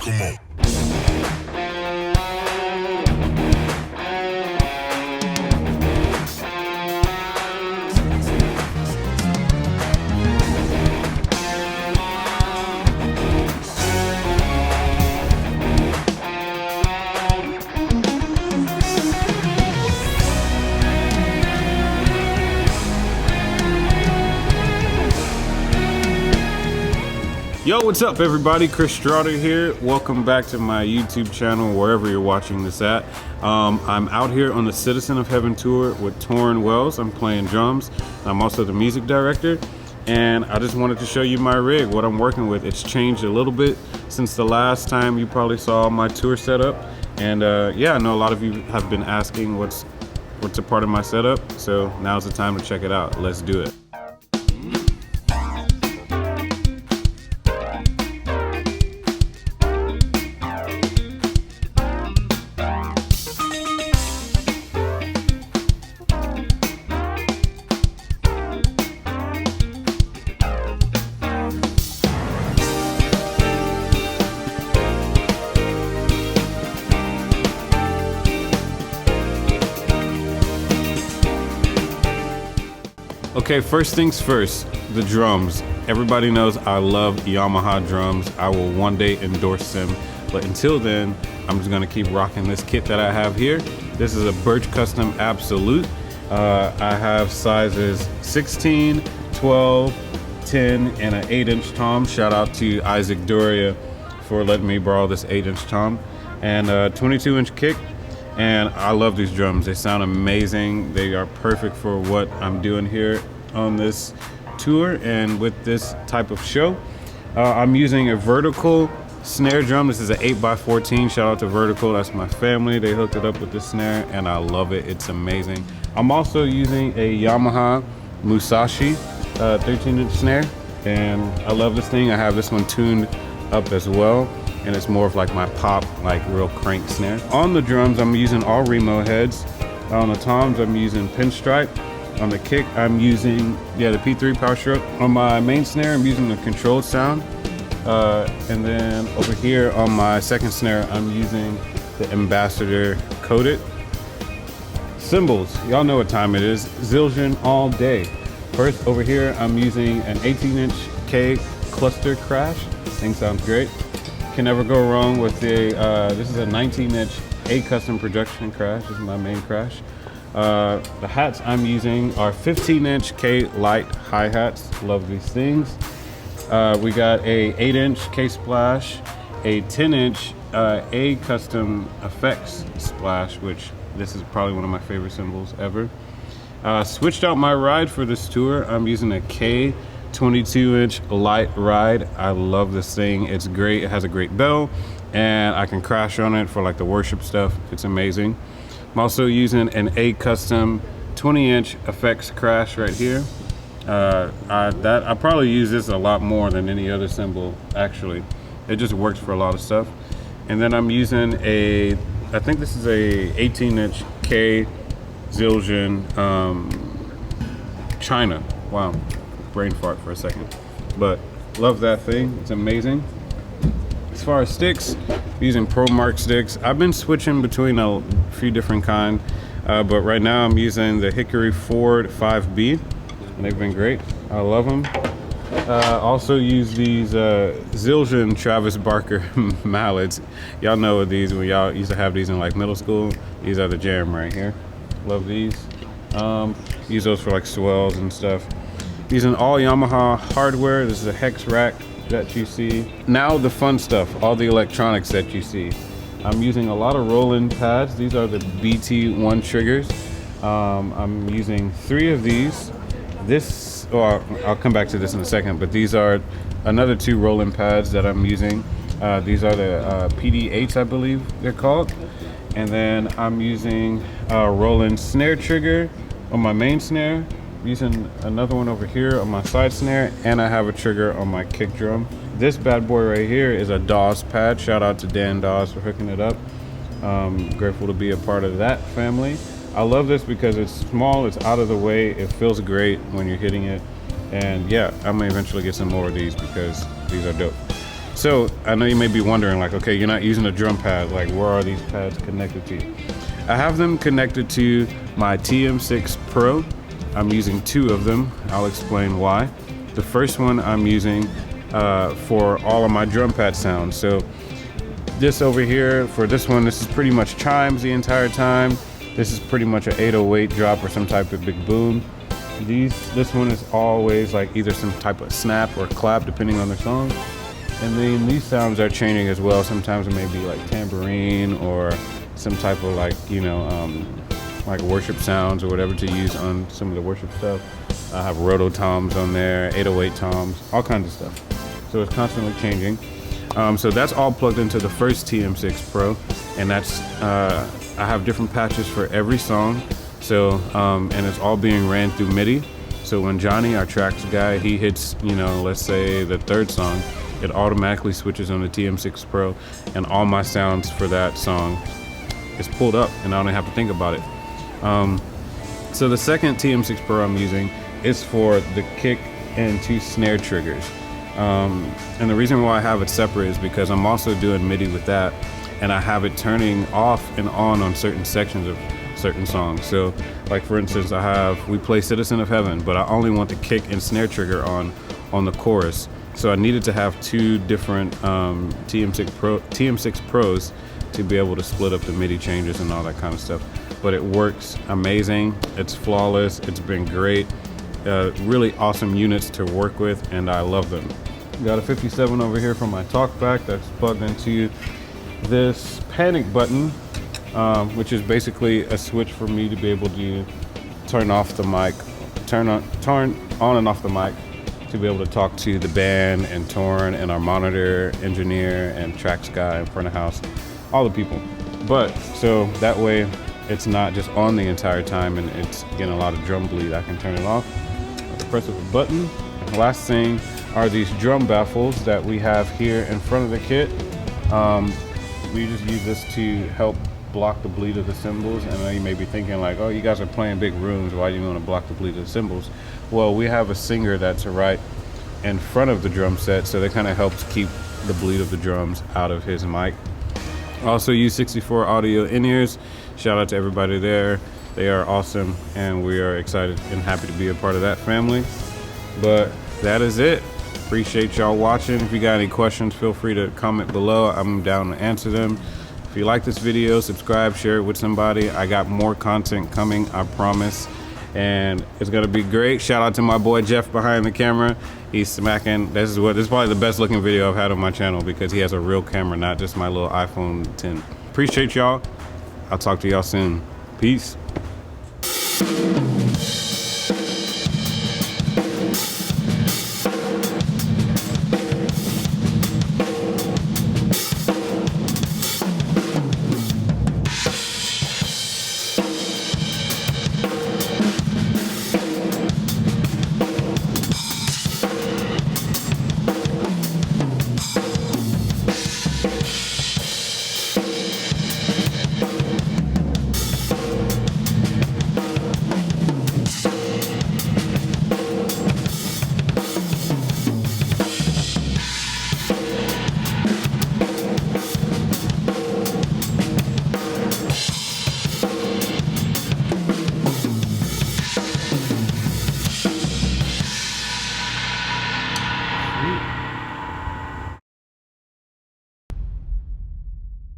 Come on. Yo, what's up everybody? Chris Strauder here. Welcome back to my YouTube channel, wherever you're watching this at. I'm out here on the Citizen of Heaven tour with Torrin Wells. I'm playing drums. I'm also the music director. And I just wanted to show you my rig, what I'm working with. It's changed a little bit since the last time you probably saw my tour setup. And yeah, I know a lot of you have been asking what's a part of my setup. So now's the time to check it out. Let's do it. Okay, first things first, the drums. Everybody knows I love Yamaha drums. I will one day endorse them, but until then, I'm just gonna keep rocking this kit that I have here. This is a Birch Custom Absolute. I have sizes 16, 12, 10, and an 8-inch tom. Shout out to Isaac Doria for letting me borrow this 8-inch tom. And 22-inch kick. And I love these drums. They sound amazing. They are perfect for what I'm doing here on this tour and with this type of show. I'm using a vertical snare drum. This is an 8x14. Shout out to Vertical. That's my family. They hooked it up with the snare and I love it. It's amazing. I'm also using a Yamaha Musashi 13-inch snare, and I love this thing. I have this one tuned up as well, and it's more of like my pop, like real crank snare. On the drums, I'm using all Remo heads. On the toms, I'm using pinstripe. On the kick, I'm using, the P3 Power Stroke. On my main snare, I'm using the controlled sound. And then over here on my second snare, I'm using the Ambassador Coated. Cymbals, y'all know what time it is. Zildjian all day. First, over here, I'm using an 18-inch K cluster crash. Thing sounds great. Can never go wrong with the, this is a 19-inch A custom production crash. This is my main crash. The hats I'm using are 15-inch K light hi-hats. Love these things. We got a 8-inch K splash, a 10-inch A custom effects splash, which this is probably one of my favorite cymbals ever. Switched out my ride for this tour. I'm using a K 22-inch light ride. I love this thing. It's great. It has a great bell, and I can crash on it for like the worship stuff. It's amazing. I'm also using an A custom 20-inch effects crash right here. I probably use this a lot more than any other cymbal. Actually, it just works for a lot of stuff. And then I'm using I think this is a 18-inch K Zildjian China. Wow. Brain fart for a second, but love that thing. It's amazing. As far as sticks, I'm using Pro Mark sticks. I've been switching between a few different kind, but right now I'm using the Hickory Ford 5B, and they've been great. I love them. Also use these Zildjian Travis Barker mallets. Y'all know these when y'all used to have these in like middle school. These are the jam right here. Love these. Use those for like swells and stuff. Using all Yamaha hardware. This is a hex rack that you see. Now the fun stuff, all the electronics that you see. I'm using a lot of roll-in pads. These are the BT1 triggers. I'm using 3 of these. I'll come back to this in a second, but these are another 2 roll-in pads that I'm using. These are the PD8s, I believe they're called. And then I'm using a roll-in snare trigger on my main snare. Using another one over here on my side snare, and I have a trigger on my kick drum. This bad boy right here is a Dawes pad. Shout out to Dan Dawes for hooking it up. Grateful to be a part of that family. I love this because it's small, it's out of the way, it feels great when you're hitting it. And yeah, I may eventually get some more of these because these are dope. So I know you may be wondering, like, okay, you're not using a drum pad. Like, where are these pads connected to? I have them connected to my TM6 Pro. I'm using 2 of them. I'll explain why. The first one I'm using for all of my drum pad sounds. So this over here, for this one, this is pretty much chimes the entire time. This is pretty much an 808 drop or some type of big boom. This one is always like either some type of snap or clap depending on the song. And then these sounds are changing as well. Sometimes it may be like tambourine or some type of like, you know, like worship sounds or whatever to use on some of the worship stuff. I have roto toms on there, 808 toms, all kinds of stuff. So it's constantly changing. So that's all plugged into the first TM6 Pro, and that's I have different patches for every song. So and it's all being ran through MIDI. So when Johnny, our tracks guy, he hits, you know, let's say the 3rd song, it automatically switches on the TM6 Pro, and all my sounds for that song is pulled up, and I don't have to think about it. So the second TM6 Pro I'm using is for the kick and 2 snare triggers. And the reason why I have it separate is because I'm also doing MIDI with that, and I have it turning off and on certain sections of certain songs. So like for instance, we play Citizen of Heaven, but I only want the kick and snare trigger on the chorus. So I needed to have 2 different TM6 Pros to be able to split up the MIDI changes and all that kind of stuff. But it works amazing. It's flawless. It's been great. Really awesome units to work with, and I love them. Got a 57 over here from my talkback that's plugged into this panic button, which is basically a switch for me to be able to turn off the mic, turn on and off the mic, to be able to talk to the band and Torn and our monitor engineer and tracks guy in front of house, all the people. But so that way it's not just on the entire time and it's getting a lot of drum bleed. I can turn it off with the press of a button. And the last thing are these drum baffles that we have here in front of the kit. We just use this to help block the bleed of the cymbals. And I know you may be thinking like, oh, you guys are playing big rooms, why do you want to block the bleed of the cymbals? Well, we have a singer that's right in front of the drum set, so that kind of helps keep the bleed of the drums out of his mic. Also use 64 audio in-ears. Shout out to everybody there. They are awesome, and we are excited and happy to be a part of that family. But that is it. Appreciate y'all watching. If you got any questions, feel free to comment below. I'm down to answer them. If you like this video, subscribe, share it with somebody. I got more content coming, I promise. And it's gonna be great. Shout out to my boy Jeff behind the camera. He's smacking. This is probably the best looking video I've had on my channel because he has a real camera, not just my little iPhone 10. Appreciate y'all. I'll talk to y'all soon. Peace.